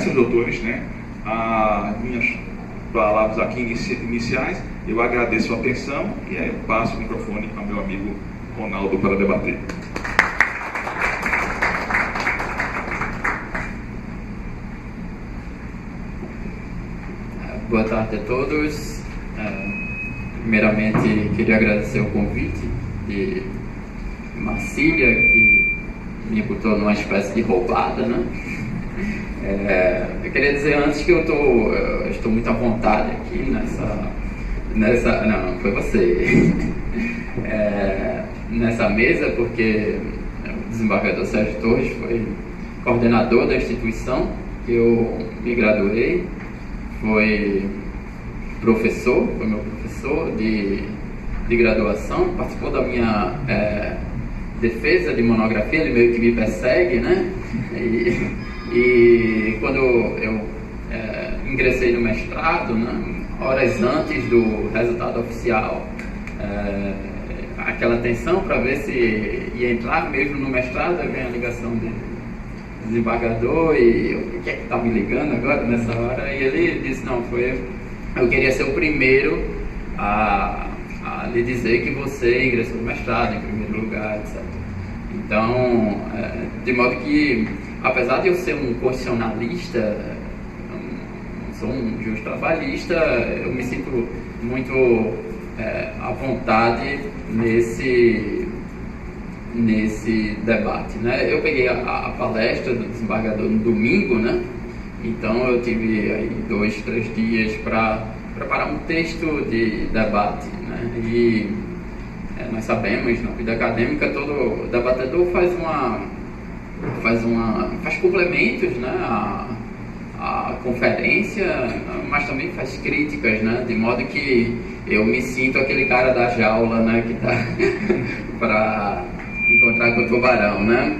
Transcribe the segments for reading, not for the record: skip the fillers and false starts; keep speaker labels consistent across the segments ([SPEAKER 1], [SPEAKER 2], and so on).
[SPEAKER 1] Senhores doutores, né, as minhas palavras aqui iniciais, eu agradeço a atenção e aí eu passo o microfone ao meu amigo Ronaldo para debater.
[SPEAKER 2] Boa tarde a todos. Primeiramente, queria agradecer o convite de Marcília, que me botou numa espécie de roubada, né? Eu queria dizer antes que eu estou muito à vontade aqui nessa não, foi você. Nessa mesa, porque o desembargador Sérgio Torres foi coordenador da instituição que eu me graduei, foi meu professor de graduação, participou da minha defesa de monografia, ele meio que me persegue, né? E quando eu ingressei no mestrado, né, horas antes do resultado oficial, aquela tensão para ver se ia entrar mesmo no mestrado, vem a ligação do desembargador e o que é que está me ligando agora nessa hora? E ele disse, não, eu queria ser o primeiro a lhe dizer que você ingressou no mestrado em primeiro lugar, etc. Então, de modo que, apesar de eu ser um constitucionalista, não sou um juiz trabalhista, eu me sinto muito à vontade nesse debate, né? Eu peguei a palestra do desembargador no domingo, né? Então eu tive aí 2-3 dias para preparar um texto de debate, né? E nós sabemos, na vida acadêmica, todo debatedor faz complementos, né, à conferência, mas também faz críticas, né, de modo que eu me sinto aquele cara da jaula, né, que tá para encontrar com o tubarão, né.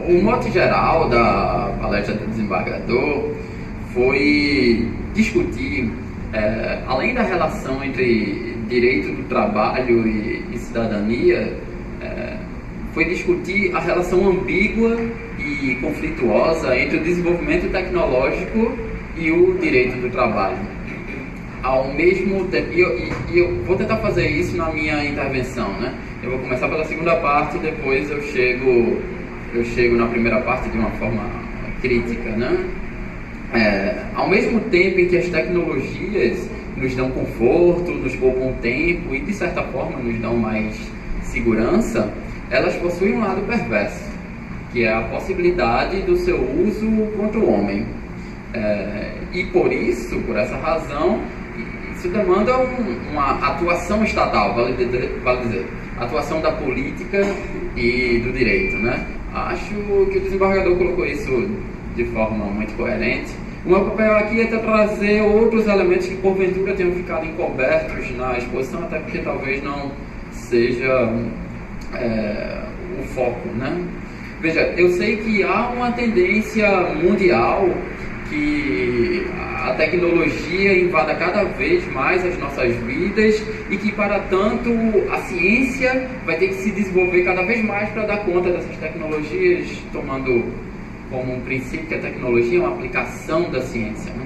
[SPEAKER 2] O mote geral da palestra do desembargador foi discutir, além da relação entre direito do trabalho e cidadania, foi discutir a relação ambígua e conflituosa entre o desenvolvimento tecnológico e o direito do trabalho. Ao mesmo tempo, e eu vou tentar fazer isso na minha intervenção, né? Eu vou começar pela segunda parte, depois eu chego na primeira parte de uma forma crítica, né? Ao mesmo tempo em que as tecnologias nos dão conforto, nos poupam tempo e de certa forma nos dão mais segurança, elas possuem um lado perverso, que é a possibilidade do seu uso contra o homem. E por essa razão, isso demanda uma atuação estatal, vale dizer, atuação da política e do direito, né? Acho que o desembargador colocou isso de forma muito coerente. O meu papel aqui é trazer outros elementos que porventura tenham ficado encobertos na exposição, até porque talvez não seja o foco, né? Veja, eu sei que há uma tendência mundial que a tecnologia invada cada vez mais as nossas vidas e que, para tanto, a ciência vai ter que se desenvolver cada vez mais para dar conta dessas tecnologias, tomando como um princípio que a tecnologia é uma aplicação da ciência, né?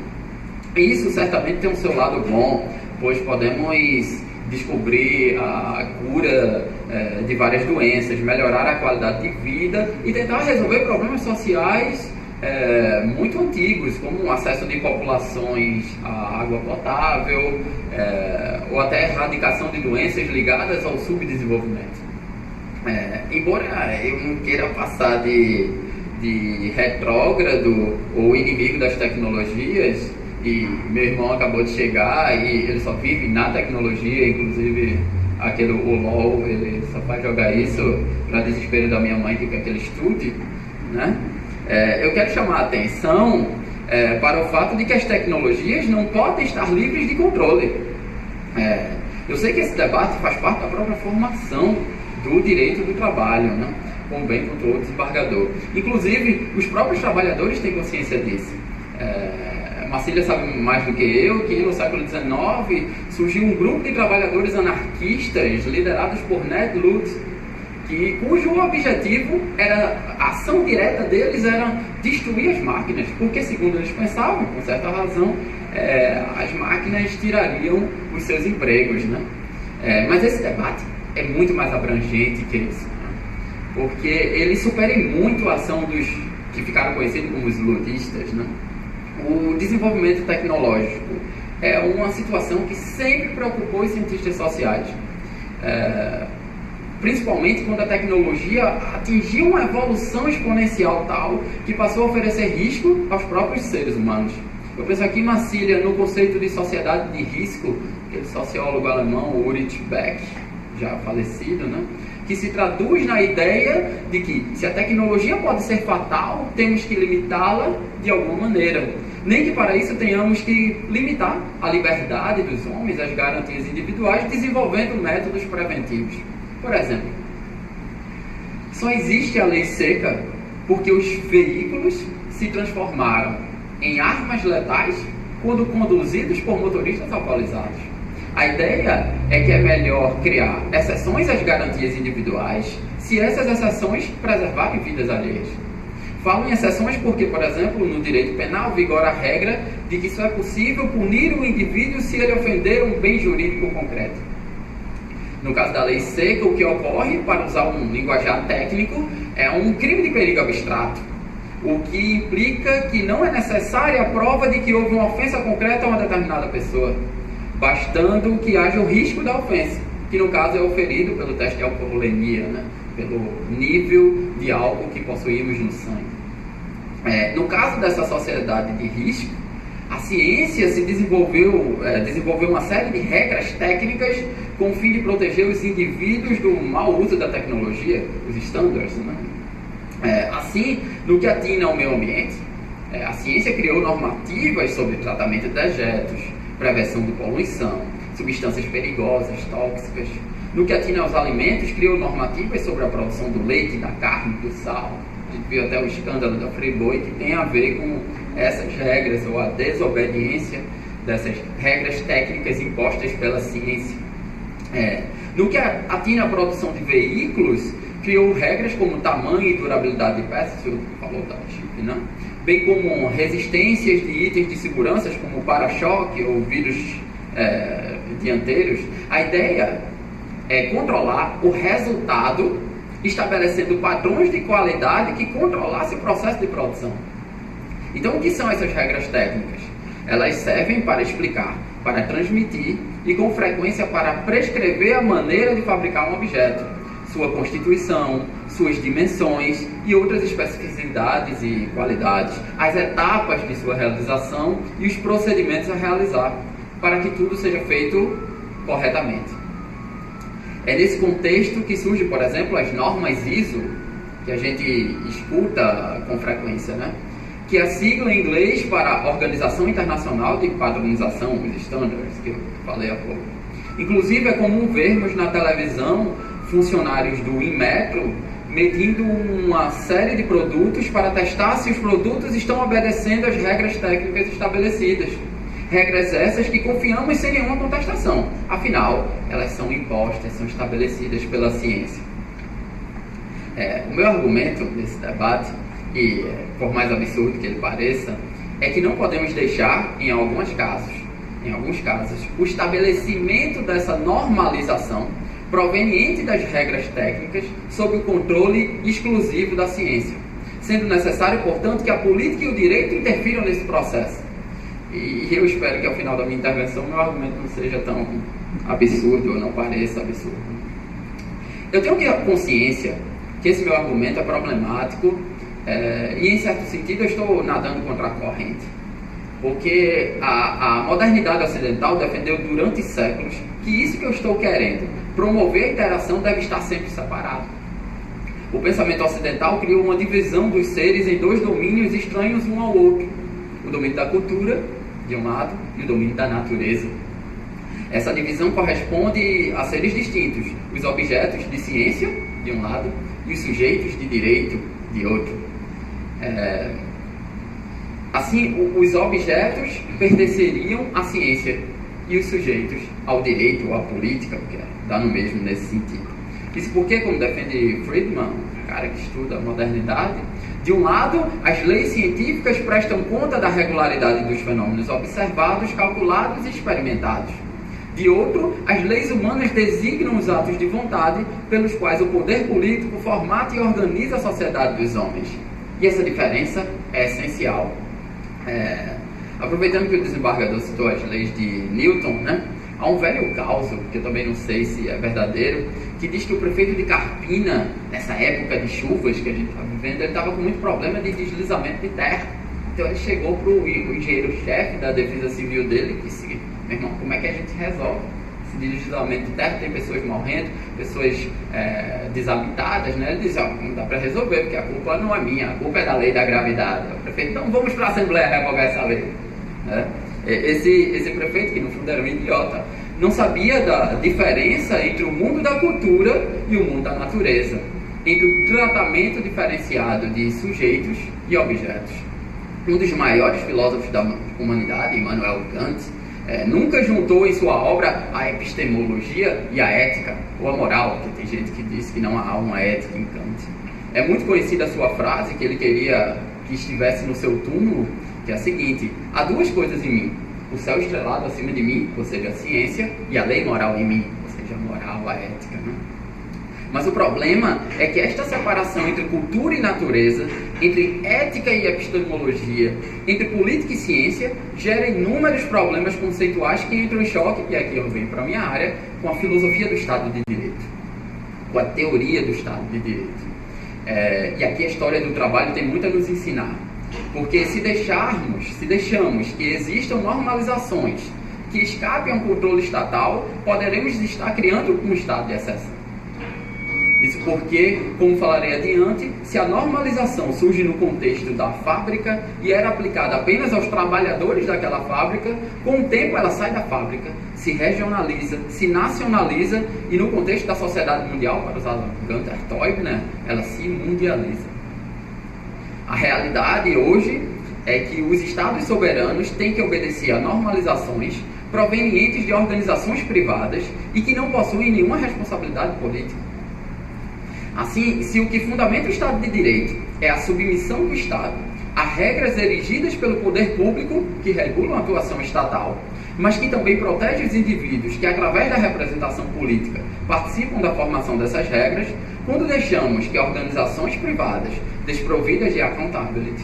[SPEAKER 2] E isso certamente tem um seu lado bom, pois podemos descobrir a cura de várias doenças, melhorar a qualidade de vida e tentar resolver problemas sociais muito antigos, como o acesso de populações à água potável, ou até a erradicação de doenças ligadas ao subdesenvolvimento. Embora eu não queira passar de retrógrado ou inimigo das tecnologias, e meu irmão acabou de chegar e ele só vive na tecnologia, inclusive o LOL, ele só faz jogar isso para desespero da minha mãe que quer que ele estude, né? Eu quero chamar a atenção para o fato de que as tecnologias não podem estar livres de controle. Eu sei que esse debate faz parte da própria formação do direito do trabalho, né? Como bem pontuou o desembargador. Inclusive, os próprios trabalhadores têm consciência disso. Marcília sabe mais do que eu que no século XIX surgiu um grupo de trabalhadores anarquistas liderados por Ned Ludd, cujo objetivo era, a ação direta deles era destruir as máquinas, porque segundo eles pensavam, com certa razão, as máquinas tirariam os seus empregos, né? Mas esse debate é muito mais abrangente que isso, né? Porque ele supera muito a ação dos que ficaram conhecidos como os ludistas, né? O desenvolvimento tecnológico é uma situação que sempre preocupou os cientistas sociais, principalmente quando a tecnologia atingiu uma evolução exponencial tal que passou a oferecer risco aos próprios seres humanos. Eu penso aqui em Marcília no conceito de sociedade de risco, aquele sociólogo alemão Ulrich Beck, já falecido, né? Que se traduz na ideia de que se a tecnologia pode ser fatal, temos que limitá-la de alguma maneira. Nem que para isso tenhamos que limitar a liberdade dos homens, as garantias individuais, desenvolvendo métodos preventivos. Por exemplo, só existe a lei seca porque os veículos se transformaram em armas letais quando conduzidos por motoristas alcoolizados. A ideia é que é melhor criar exceções às garantias individuais se essas exceções preservarem vidas alheias. Falo em exceções porque, por exemplo, no direito penal vigora a regra de que só é possível punir o indivíduo se ele ofender um bem jurídico concreto. No caso da lei seca, o que ocorre, para usar um linguajar técnico, é um crime de perigo abstrato, o que implica que não é necessária a prova de que houve uma ofensa concreta a uma determinada pessoa, bastando que haja o risco da ofensa, que no caso é oferido pelo teste de alcoolemia, né? Pelo nível de álcool que possuímos no sangue. No caso dessa sociedade de risco, a ciência se desenvolveu uma série de regras técnicas com o fim de proteger os indivíduos do mau uso da tecnologia, os standards, né? Assim, no que atina ao meio ambiente, a ciência criou normativas sobre tratamento de dejetos, prevenção de poluição, substâncias perigosas, tóxicas. No que atina aos alimentos, criou normativas sobre a produção do leite, da carne, do sal. A gente viu até o escândalo da Friboi, que tem a ver com essas regras, ou a desobediência dessas regras técnicas impostas pela ciência. No que atina a produção de veículos, criou regras como tamanho e durabilidade de peças, o que falou da chip, né? Bem como resistências de itens de segurança, como para-choque ou vidros dianteiros. A ideia é controlar o resultado, estabelecendo padrões de qualidade que controlassem o processo de produção. Então, o que são essas regras técnicas? Elas servem para explicar, para transmitir e, com frequência, para prescrever a maneira de fabricar um objeto, sua constituição, suas dimensões e outras especificidades e qualidades, as etapas de sua realização e os procedimentos a realizar, para que tudo seja feito corretamente. É nesse contexto que surge, por exemplo, as normas ISO, que a gente escuta com frequência, né? Que é a sigla em inglês para a Organização Internacional de Padronização, os Standards, que eu falei há pouco. Inclusive, é comum vermos na televisão funcionários do Inmetro medindo uma série de produtos para testar se os produtos estão obedecendo às regras técnicas estabelecidas. Regras essas que confiamos sem nenhuma contestação. Afinal, elas são impostas, são estabelecidas pela ciência. O meu argumento nesse debate, e por mais absurdo que ele pareça, é que não podemos deixar, em alguns casos, o estabelecimento dessa normalização proveniente das regras técnicas sob o controle exclusivo da ciência, sendo necessário, portanto, que a política e o direito interfiram nesse processo. E eu espero que ao final da minha intervenção meu argumento não seja tão absurdo ou não pareça absurdo. Eu tenho que ter consciência que esse meu argumento é problemático e, em certo sentido, eu estou nadando contra a corrente. Porque a modernidade ocidental defendeu durante séculos que isso que eu estou querendo, promover a interação, deve estar sempre separado. O pensamento ocidental criou uma divisão dos seres em dois domínios estranhos um ao outro: o domínio da cultura, de um lado, e o domínio da natureza. Essa divisão corresponde a seres distintos: os objetos de ciência, de um lado, e os sujeitos de direito, de outro. Assim, os objetos pertenceriam à ciência e os sujeitos ao direito ou à política, porque dá no mesmo nesse sentido. Isso porque, como defende Friedman, um cara que estuda a modernidade, de um lado, as leis científicas prestam conta da regularidade dos fenômenos observados, calculados e experimentados. De outro, as leis humanas designam os atos de vontade pelos quais o poder político formata e organiza a sociedade dos homens. E essa diferença é essencial. Aproveitando que o desembargador citou as leis de Newton, né? Há um velho causo, que eu também não sei se é verdadeiro, que diz que o prefeito de Carpina, nessa época de chuvas que a gente está vivendo, ele estava com muito problema de deslizamento de terra. Então ele chegou para o engenheiro-chefe da defesa civil dele e disse: meu irmão, como é que a gente resolve esse deslizamento de terra? Tem pessoas morrendo, pessoas desabitadas, né? Ele diz: não dá para resolver, porque a culpa não é minha, a culpa é da lei da gravidade. O prefeito: então vamos para a Assembleia revogar essa lei, né? Esse prefeito, que no fundo era um idiota, não sabia da diferença entre o mundo da cultura e o mundo da natureza, entre o tratamento diferenciado de sujeitos e objetos. Um dos maiores filósofos da humanidade, Immanuel Kant, nunca juntou em sua obra a epistemologia e a ética, ou a moral, porque tem gente que diz que não há uma ética em Kant. É muito conhecida a sua frase, que ele queria que estivesse no seu túmulo, que é a seguinte: há duas coisas em mim, o céu estrelado acima de mim, ou seja, a ciência, e a lei moral em mim, ou seja, a moral, a ética, né? Mas o problema é que esta separação entre cultura e natureza, entre ética e epistemologia, entre política e ciência, gera inúmeros problemas conceituais que entram em choque, e aqui eu venho para a minha área, com a filosofia do Estado de Direito, com a teoria do Estado de Direito. E aqui a história do trabalho tem muito a nos ensinar. Porque se deixamos que existam normalizações que escapem ao controle estatal, poderemos estar criando um estado de exceção. Isso porque, como falarei adiante, se a normalização surge no contexto da fábrica e era aplicada apenas aos trabalhadores daquela fábrica, com o tempo ela sai da fábrica, se regionaliza, se nacionaliza e no contexto da sociedade mundial, para usar Gunther Teubner, ela se mundializa. A realidade hoje é que os estados soberanos têm que obedecer a normalizações provenientes de organizações privadas e que não possuem nenhuma responsabilidade política. Assim, se o que fundamenta o Estado de Direito é a submissão do Estado a regras erigidas pelo poder público que regulam a atuação estatal, mas que também protege os indivíduos que, através da representação política, participam da formação dessas regras, quando deixamos que organizações privadas, desprovidas de accountability,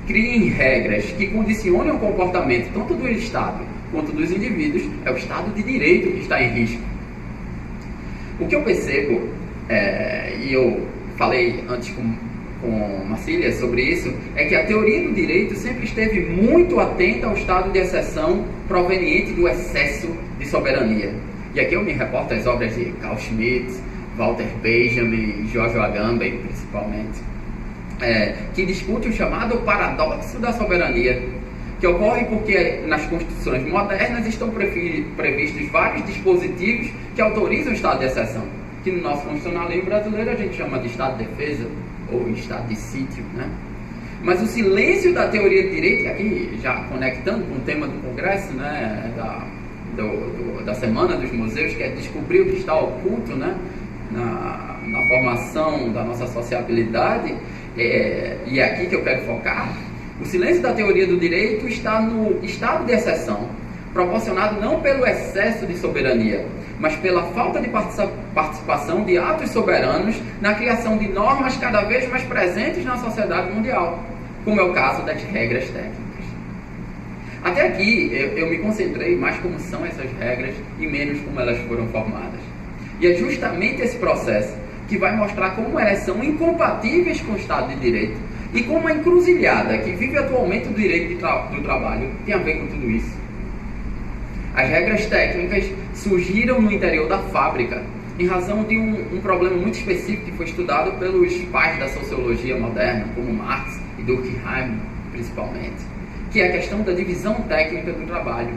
[SPEAKER 2] criem regras que condicionem o comportamento tanto do Estado quanto dos indivíduos, é o Estado de Direito que está em risco. O que eu percebo, e eu falei antes com Marcília sobre isso, é que a teoria do direito sempre esteve muito atenta ao estado de exceção proveniente do excesso de soberania. E aqui eu me reporto às obras de Carl Schmitt, Walter Benjamin e George Agamben, principalmente, que discute o chamado paradoxo da soberania, que ocorre porque nas constituições modernas estão previstos vários dispositivos que autorizam o estado de exceção, que no nosso constitucionalismo brasileiro a gente chama de estado de defesa ou estado de sítio, né? Mas o silêncio da teoria de direito, e aqui já conectando com o tema do congresso, né, da Semana dos Museus, que é descobrir o que está oculto, né, na formação da nossa sociabilidade, e é aqui que eu quero focar. O silêncio da teoria do direito está no estado de exceção, proporcionado não pelo excesso de soberania, mas pela falta de participação de atos soberanos na criação de normas cada vez mais presentes na sociedade mundial, como é o caso das regras técnicas. Até aqui, eu me concentrei mais como são essas regras e menos como elas foram formadas. E é justamente esse processo que vai mostrar como elas são incompatíveis com o Estado de Direito e como a encruzilhada que vive atualmente o direito do trabalho tem a ver com tudo isso. As regras técnicas surgiram no interior da fábrica em razão de um problema muito específico que foi estudado pelos pais da sociologia moderna, como Marx e Durkheim, principalmente, que é a questão da divisão técnica do trabalho,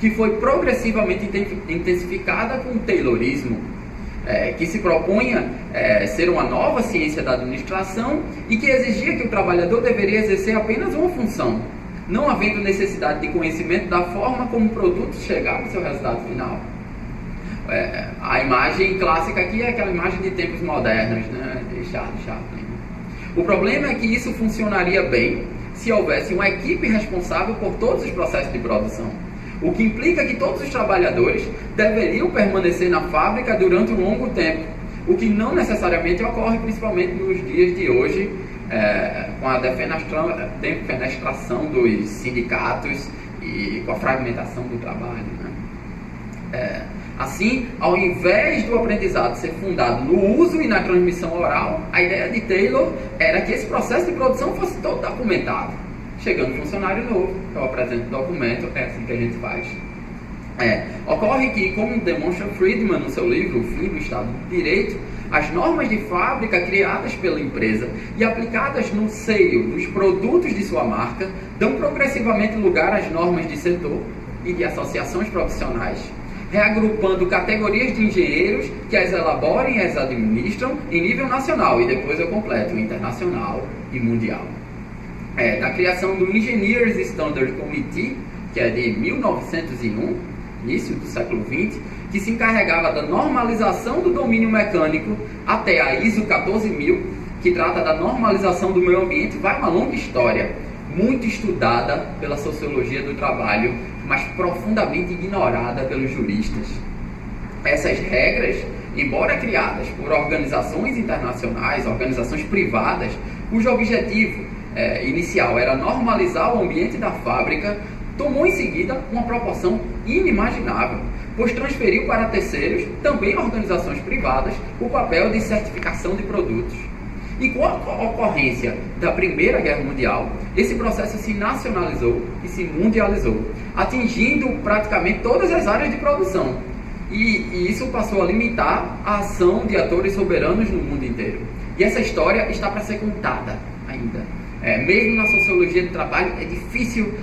[SPEAKER 2] que foi progressivamente intensificada com o Taylorismo, que se propunha ser uma nova ciência da administração e que exigia que o trabalhador deveria exercer apenas uma função, não havendo necessidade de conhecimento da forma como o produto chegava ao seu resultado final. A imagem clássica aqui é aquela imagem de tempos modernos, né, de Charles Chaplin. O problema é que isso funcionaria bem se houvesse uma equipe responsável por todos os processos de produção, o que implica que todos os trabalhadores deveriam permanecer na fábrica durante um longo tempo, o que não necessariamente ocorre, principalmente nos dias de hoje, com a defenestração dos sindicatos e com a fragmentação do trabalho, né? Assim, ao invés do aprendizado ser fundado no uso e na transmissão oral, a ideia de Taylor era que esse processo de produção fosse todo documentado. Chegando um funcionário novo, eu apresento o documento, é assim que a gente faz. Ocorre que, como demonstra Friedman no seu livro O Fim do Estado de Direito, as normas de fábrica criadas pela empresa e aplicadas no seio dos produtos de sua marca dão progressivamente lugar às normas de setor e de associações profissionais, reagrupando categorias de engenheiros que as elaboram e as administram em nível nacional, e depois eu completo, internacional e mundial. Da criação do Engineers Standard Committee, que é de 1901, início do século XX, que se encarregava da normalização do domínio mecânico, até a ISO 14000, que trata da normalização do meio ambiente, vai uma longa história, muito estudada pela sociologia do trabalho, mas profundamente ignorada pelos juristas. Essas regras, embora criadas por organizações internacionais, organizações privadas, cujo objetivo inicial era normalizar o ambiente da fábrica, tomou em seguida uma proporção inimaginável, pois transferiu para terceiros, também organizações privadas, o papel de certificação de produtos. E com a ocorrência da Primeira Guerra Mundial, esse processo se nacionalizou e se mundializou, atingindo praticamente todas as áreas de produção. E isso passou a limitar a ação de atores soberanos no mundo inteiro. E essa história está para ser contada ainda. Mesmo na sociologia do trabalho, é difícil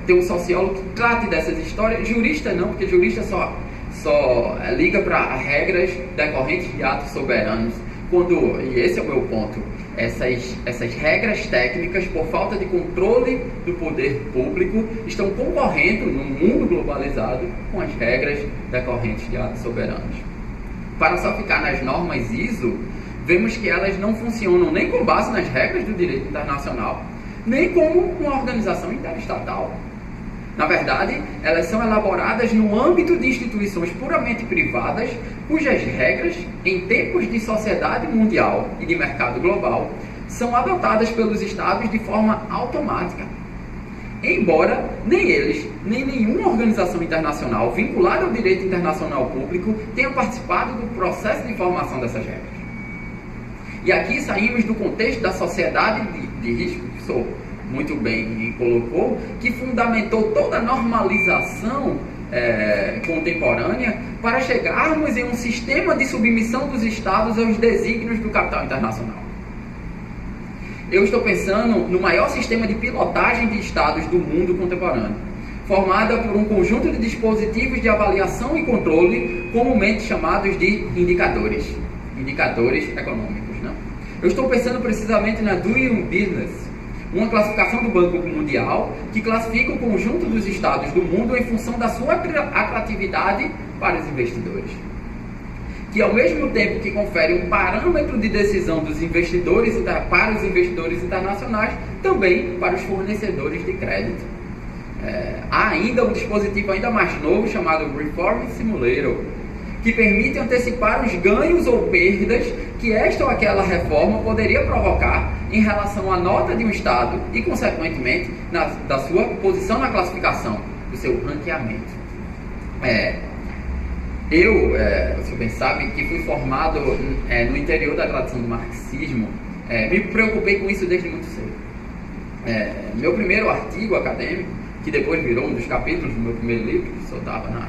[SPEAKER 2] ter um sociólogo que trate dessas histórias. Jurista não, porque jurista só liga para regras decorrentes de atos soberanos. E esse é o meu ponto, essas regras técnicas, por falta de controle do poder público, estão concorrendo no mundo globalizado com as regras decorrentes de atos soberanos. Para só ficar nas normas ISO, vemos que elas não funcionam nem com base nas regras do direito internacional, nem como uma organização interestatal. Na verdade, elas são elaboradas no âmbito de instituições puramente privadas, cujas regras, em tempos de sociedade mundial e de mercado global, são adotadas pelos Estados de forma automática. Embora nem eles, nem nenhuma organização internacional vinculada ao direito internacional público tenham participado do processo de formação dessas regras. E aqui saímos do contexto da sociedade de risco, que o senhor muito bem colocou, que fundamentou toda a normalização contemporânea para chegarmos em um sistema de submissão dos Estados aos desígnios do capital internacional. Eu estou pensando no maior sistema de pilotagem de Estados do mundo contemporâneo, formada por um conjunto de dispositivos de avaliação e controle, comumente chamados de indicadores econômicos, né? Eu estou pensando precisamente na Doing Business, uma classificação do Banco Mundial que classifica o conjunto dos estados do mundo em função da sua atratividade para os investidores, que ao mesmo tempo que confere um parâmetro de decisão dos investidores para os investidores internacionais, também para os fornecedores de crédito. Há ainda um dispositivo ainda mais novo chamado Reform Simulator, que permite antecipar os ganhos ou perdas que esta ou aquela reforma poderia provocar em relação à nota de um Estado e, consequentemente, da sua posição na classificação, do seu ranqueamento. O senhor bem sabe que fui formado no interior da tradição do marxismo, me preocupei com isso desde muito cedo. Meu primeiro artigo acadêmico, que depois virou um dos capítulos do meu primeiro livro, que o senhor estava na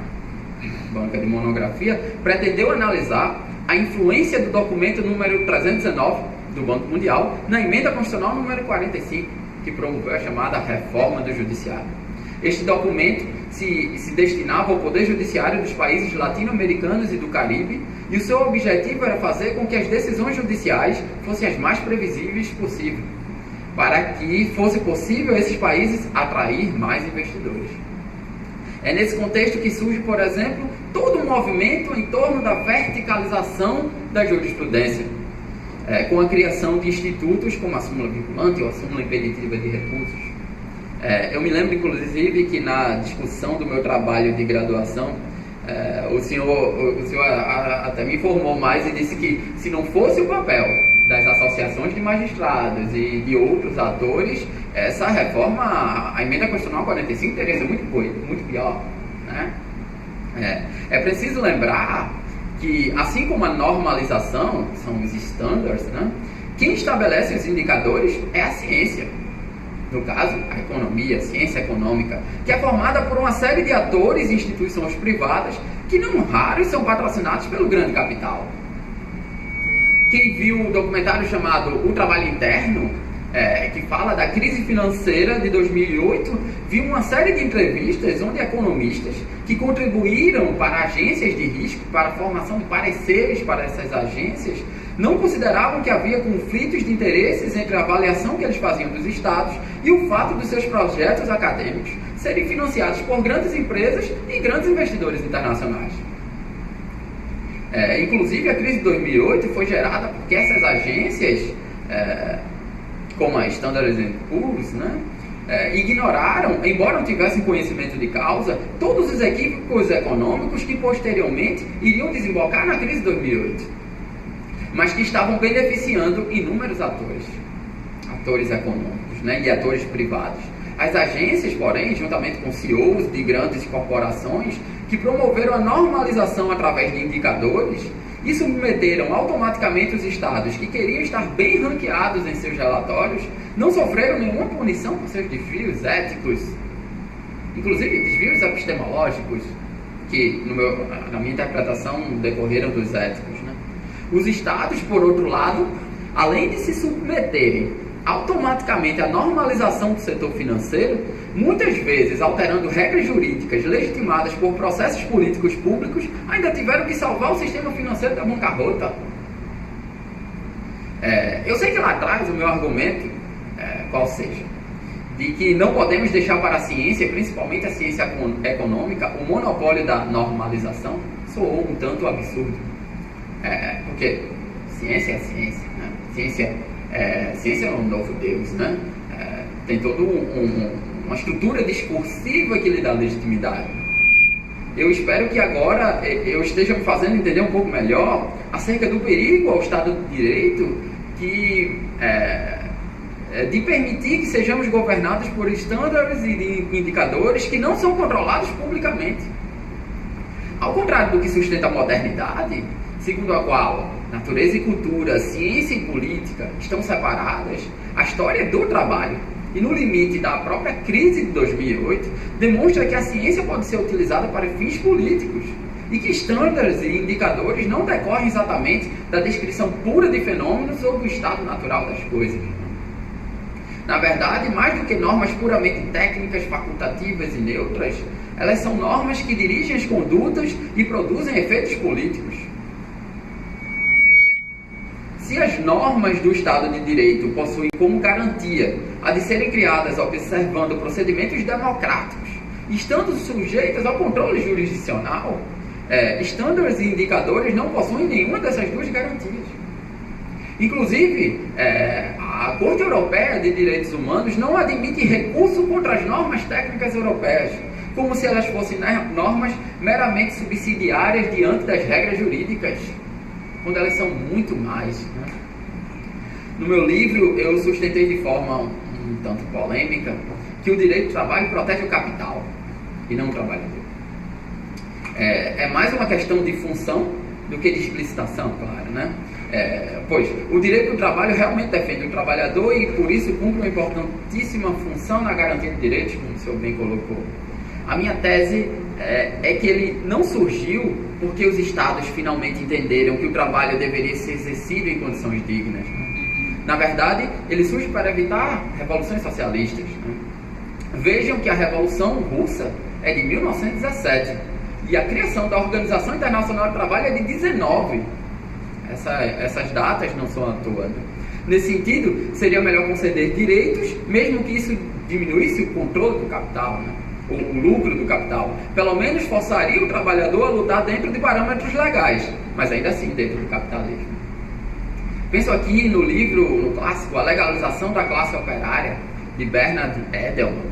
[SPEAKER 2] banca de monografia, pretendeu analisar a influência do documento número 319 do Banco Mundial na emenda constitucional número 45, que promoveu a chamada reforma do judiciário. Este documento se destinava ao poder judiciário dos países latino-americanos e do Caribe, e o seu objetivo era fazer com que as decisões judiciais fossem as mais previsíveis possível, para que fosse possível esses países atrair mais investidores. É nesse contexto que surge, por exemplo, todo um movimento em torno da verticalização da jurisprudência, com a criação de institutos como a súmula vinculante ou a súmula impeditiva de recursos. Eu me lembro, inclusive, que na discussão do meu trabalho de graduação, o senhor até me informou mais e disse que, se não fosse o papel das associações de magistrados e de outros atores, essa reforma, a emenda constitucional 45, teria sido muito pior, né? É preciso lembrar que, assim como a normalização, são os standards, né? Quem estabelece os indicadores é a ciência. No caso, a economia, a ciência econômica, que é formada por uma série de atores e instituições privadas que não raros são patrocinados pelo grande capital. Quem viu o documentário chamado O Trabalho Interno, que fala da crise financeira de 2008, viu uma série de entrevistas onde economistas que contribuíram para agências de risco, para a formação de pareceres para essas agências, não consideravam que havia conflitos de interesses entre a avaliação que eles faziam dos estados e o fato dos seus projetos acadêmicos serem financiados por grandes empresas e grandes investidores internacionais. Inclusive, a crise de 2008 foi gerada porque essas agências, como a Standard & Poor's, né, ignoraram, embora não tivessem conhecimento de causa, todos os equívocos econômicos que posteriormente iriam desembocar na crise de 2008, mas que estavam beneficiando inúmeros atores econômicos, né, e atores privados. As agências, porém, juntamente com CEOs de grandes corporações, que promoveram a normalização através de indicadores e submeteram automaticamente os estados que queriam estar bem ranqueados em seus relatórios, não sofreram nenhuma punição por seus desvios éticos, inclusive desvios epistemológicos, que, na minha interpretação, decorreram dos éticos, né? Os estados, por outro lado, além de se submeterem automaticamente à normalização do setor financeiro, muitas vezes alterando regras jurídicas legitimadas por processos políticos públicos, ainda tiveram que salvar o sistema financeiro da bancarrota. Eu sei que lá atrás o meu argumento, qual seja, de que não podemos deixar para a ciência, principalmente a ciência econômica, o monopólio da normalização, soou um tanto absurdo. Porque ciência é ciência, né? Ciência é um novo Deus, né? Tem toda uma estrutura discursiva que lhe dá legitimidade. Eu espero que agora eu esteja me fazendo entender um pouco melhor acerca do perigo ao Estado de Direito de permitir que sejamos governados por estándares e de indicadores que não são controlados publicamente. Ao contrário do que sustenta a modernidade, segundo a qual natureza e cultura, ciência e política estão separadas, a história do trabalho, e no limite da própria crise de 2008, demonstra que a ciência pode ser utilizada para fins políticos e que estándares e indicadores não decorrem exatamente da descrição pura de fenômenos ou do estado natural das coisas. Na verdade, mais do que normas puramente técnicas, facultativas e neutras, elas são normas que dirigem as condutas e produzem efeitos políticos. Se as normas do Estado de Direito possuem como garantia a de serem criadas observando procedimentos democráticos, estando sujeitas ao controle jurisdicional, estándares e indicadores não possuem nenhuma dessas duas garantias. Inclusive, a Corte Europeia de Direitos Humanos não admite recurso contra as normas técnicas europeias, como se elas fossem normas meramente subsidiárias diante das regras jurídicas, quando elas são muito mais, né? No meu livro, eu sustentei de forma um tanto polêmica que o direito do trabalho protege o capital e não o trabalhador. É mais uma questão de função do que de explicitação, claro, né? Pois o direito do trabalho realmente defende o trabalhador e, por isso, cumpre uma importantíssima função na garantia de direitos, como o senhor bem colocou. A minha tese é que ele não surgiu porque os estados finalmente entenderam que o trabalho deveria ser exercido em condições dignas, né? Na verdade, ele surge para evitar revoluções socialistas, né? Vejam que a Revolução Russa é de 1917 e a criação da Organização Internacional do Trabalho é de 19. Essas datas não são à toa, né? Nesse sentido, seria melhor conceder direitos, mesmo que isso diminuísse o controle do capital, né? o lucro do capital. Pelo menos forçaria o trabalhador a lutar dentro de parâmetros legais, mas ainda assim dentro do capitalismo. Penso aqui no livro, no clássico, A Legalização da Classe Operária, de Bernard Edelman,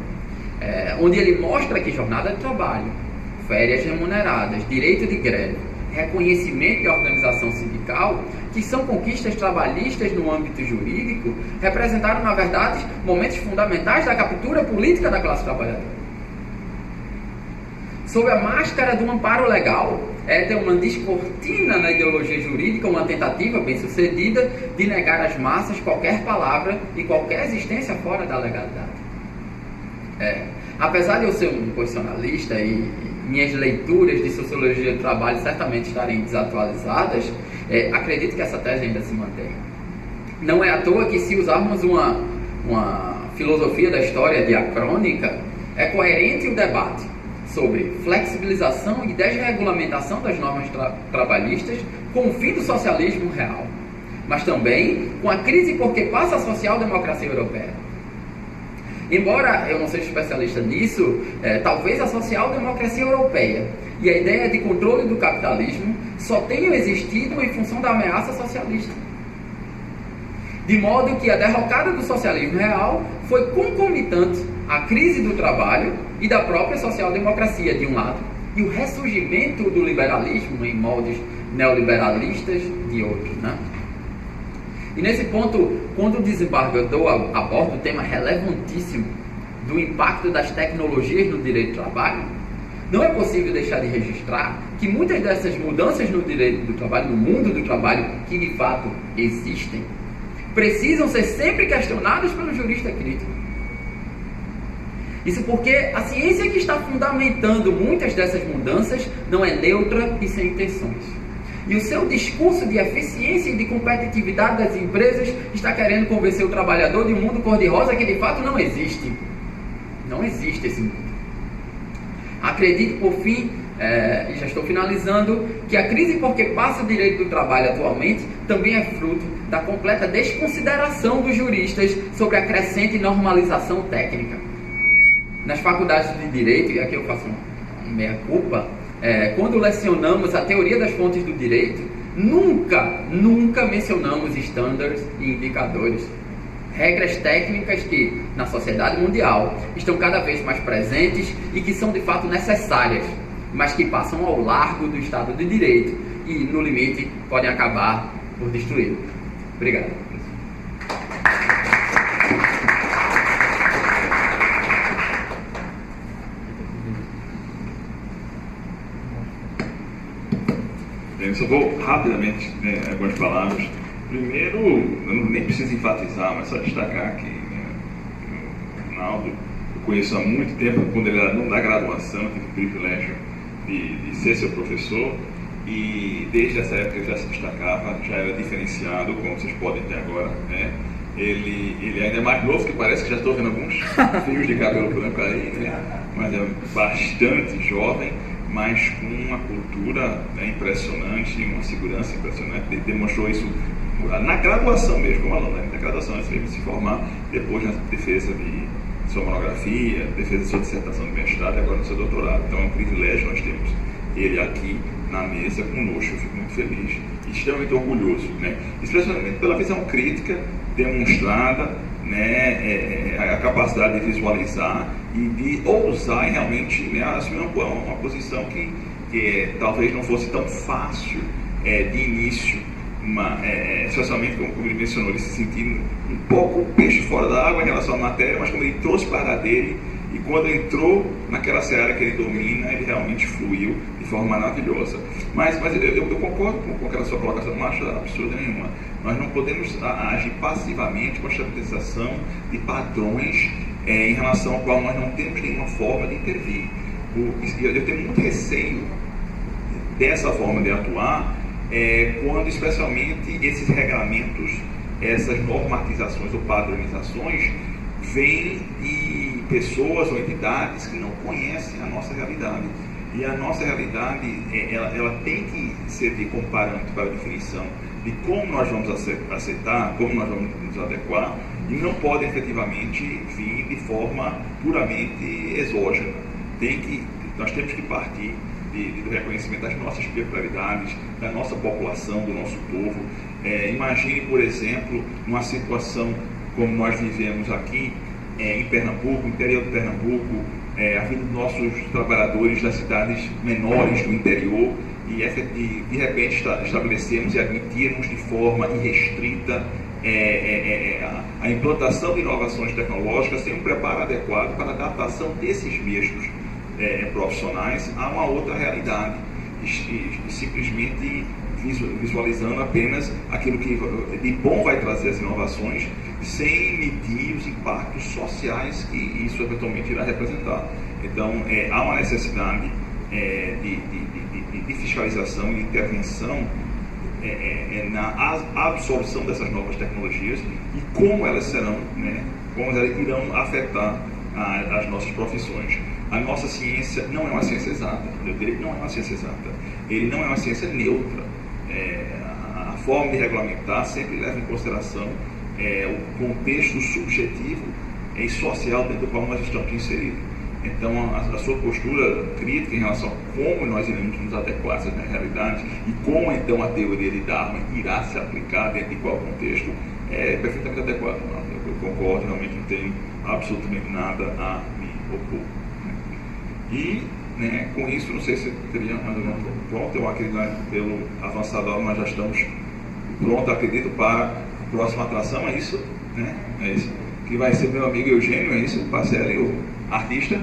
[SPEAKER 2] onde ele mostra que jornada de trabalho, férias remuneradas, direito de greve, reconhecimento de organização sindical, que são conquistas trabalhistas no âmbito jurídico, representaram, na verdade, momentos fundamentais da captura política da classe trabalhadora. Sob a máscara do amparo legal, Edelman descortina na ideologia jurídica uma tentativa bem-sucedida de negar às massas qualquer palavra e qualquer existência fora da legalidade. Apesar de eu ser um posicionalista e minhas leituras de sociologia do trabalho certamente estarem desatualizadas, acredito que essa tese ainda se mantém. Não é à toa que, se usarmos uma filosofia da história diacrônica, é coerente o debate sobre flexibilização e desregulamentação das normas trabalhistas com o fim do socialismo real, mas também com a crise por que passa a social-democracia europeia. Embora eu não seja especialista nisso, talvez a social-democracia europeia e a ideia de controle do capitalismo só tenham existido em função da ameaça socialista. De modo que a derrocada do socialismo real foi concomitante à crise do trabalho e da própria social-democracia, de um lado, e o ressurgimento do liberalismo em moldes neoliberalistas, de outro, né? E nesse ponto, quando o desembargador aborda o tema relevantíssimo do impacto das tecnologias no direito do trabalho, não é possível deixar de registrar que muitas dessas mudanças no direito do trabalho, no mundo do trabalho, que de fato existem, precisam ser sempre questionadas pelo jurista crítico. Isso porque a ciência que está fundamentando muitas dessas mudanças não é neutra e sem intenções. E o seu discurso de eficiência e de competitividade das empresas está querendo convencer o trabalhador de um mundo cor-de-rosa que de fato não existe. Não existe esse mundo. Acredito, por fim, e já estou finalizando, que a crise por que passa o direito do trabalho atualmente também é fruto da completa desconsideração dos juristas sobre a crescente normalização técnica. Nas faculdades de Direito, e aqui eu faço uma meia-culpa, quando lecionamos a teoria das fontes do direito, nunca mencionamos estándares e indicadores. Regras técnicas que, na sociedade mundial, estão cada vez mais presentes e que são de fato necessárias, mas que passam ao largo do Estado de Direito e, no limite, podem acabar por destruí-lo. Obrigado.
[SPEAKER 1] Eu só vou rapidamente, algumas palavras. Primeiro, eu nem preciso enfatizar, mas só destacar que o Ronaldo eu conheço há muito tempo, quando ele era aluno da graduação, tive o privilégio de ser seu professor, e desde essa época ele já se destacava, já era diferenciado, como vocês podem ter agora, né? Ele ainda é mais novo, que parece que já estou vendo alguns fios de cabelo branco aí, né? Mas é bastante jovem, mas com uma cultura, né, impressionante, uma segurança impressionante. Ele demonstrou isso na graduação mesmo, como aluno, na graduação, antes de se formar, depois na defesa de sua monografia, defesa de sua dissertação de mestrado e agora no seu doutorado. Então é um privilégio nós termos ele aqui na mesa conosco. Eu fico muito feliz e extremamente orgulhoso, né? Especialmente pela visão crítica demonstrada, né, a capacidade de visualizar e de ousar e realmente, né, assumir uma posição que talvez não fosse tão fácil de início, especialmente como ele mencionou, ele se sentindo um pouco peixe fora da água em relação à matéria, mas como ele trouxe para dele, e quando entrou naquela seara que ele domina, ele realmente fluiu de forma maravilhosa. Mas eu concordo com aquela sua colocação, não acho absurda nenhuma. Nós não podemos agir passivamente com a estabilização de padrões em relação ao qual nós não temos nenhuma forma de intervir. Eu tenho muito receio dessa forma de atuar, quando especialmente esses regramentos, essas normatizações ou padronizações vêm de pessoas ou entidades que não conhecem a nossa realidade. E a nossa realidade, ela tem que servir como parâmetro para a definição de como nós vamos aceitar, como nós vamos nos adequar, e não pode efetivamente vir de forma puramente exógena. nós temos que partir do reconhecimento das nossas peculiaridades, da nossa população, do nosso povo. Imagine, por exemplo, uma situação como nós vivemos aqui em Pernambuco, no interior de Pernambuco, havendo nossos trabalhadores das cidades menores do interior, e de repente estabelecemos e admitirmos de forma irrestrita a implantação de inovações tecnológicas sem um preparo adequado para a adaptação desses mesmos profissionais a uma outra realidade, e simplesmente visualizando apenas aquilo que de bom vai trazer as inovações, sem medir os impactos sociais que isso eventualmente irá representar. Então, há uma necessidade de fiscalização e de intervenção na absorção dessas novas tecnologias e como elas serão, como elas irão afetar as nossas profissões. A nossa ciência não é uma ciência exata, o direito não é uma ciência exata, ele não é uma ciência neutra. A forma de regulamentar sempre leva em consideração o contexto subjetivo e social dentro do qual nós estamos inseridos. Então, a sua postura crítica em relação a como nós iremos nos adequar a essas realidades e como, então, a teoria de Darwin irá se aplicar dentro de qual contexto é perfeitamente adequado. Eu concordo, realmente não tenho absolutamente nada a me opor. E, com isso, não sei se teria mais alguma coisa pronto. Eu acredito que pelo avançado da hora nós já estamos prontos, acredito, para a próxima atração. É isso? É isso. Que vai ser meu amigo Eugênio, é isso? Parcelli, o artista.